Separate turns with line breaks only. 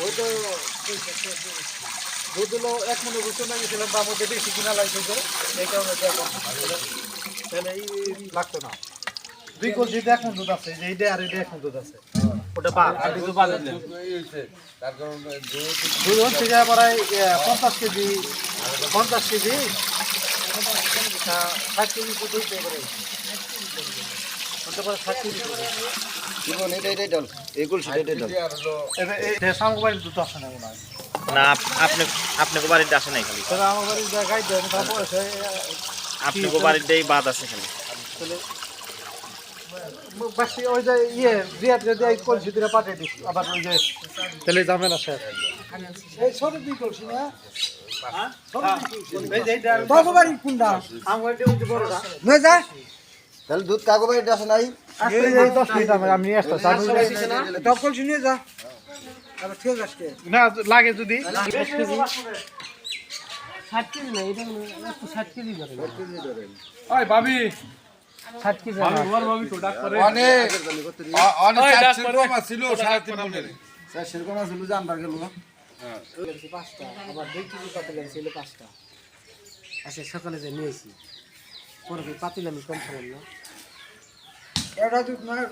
ওই তো দুধ হলো 1 মনে বুঝতে না গেছিলাম তার মধ্যে বেশি কিনা লাগছে এই কারণে দেখো তাহলে এই লাগতো না 2 কলসি 1 মন দুধ আছে যে এইটা আর এইটা 1 মন দুধ আছে ওটা বাদ আর দুধ বাদ দিলেন তার কারণে দুধ হচ্ছে যা প্রায় 50 কেজি 50 কেজি 60 কেজি দুধ হইতে পারে ওটা পরে 60 কেজি জীবন এটা ডাল এই কলসি এটা ডাল এটা সামগ্রী দুধ আছে না মনে হয়
না আপনাকে বাড়িতে আসে নাই খালি
তোরা আমার বাড়ি জায়গায় দেন তারপর
আপনাকে বাড়িতেই বাদ আছে খালি
বাসি ওই যে ইয়ে রিয়াদ যদি এই কলসি দিয়ে পাঠিয়ে দিস আবার ওই যে তেলে ঝামেলা শেষ এই ছোট 2 কলসি না বাবু বাড়ি কোনটা আমার এটা বড়টা নয় যা তাহলে দুধ কাগো বাড়িতে আসে নাই 10 মিনিট আমি নিয়ে আসতে চালু টপ কলসি নিয়ে যা আবার ঠিক আছে না লাগে যদি 60 কেজি না এটা 60 কেজি ধরে 60 কেজি ধরে ওই ভাবি 60 কেজি ভাবি ওর ভাবি তো ডাক করে অনেক 60 কম ছিল 3.5 মনের স্যার সেরকম ছিল জানবার গেল হ্যাঁ 5টা আবার 2 কেজি পাতিল ছিল 5টা আচ্ছা সকালে যে নিয়েছি পরে পাতিল আমি কম ছিলাম না এটা দুধ না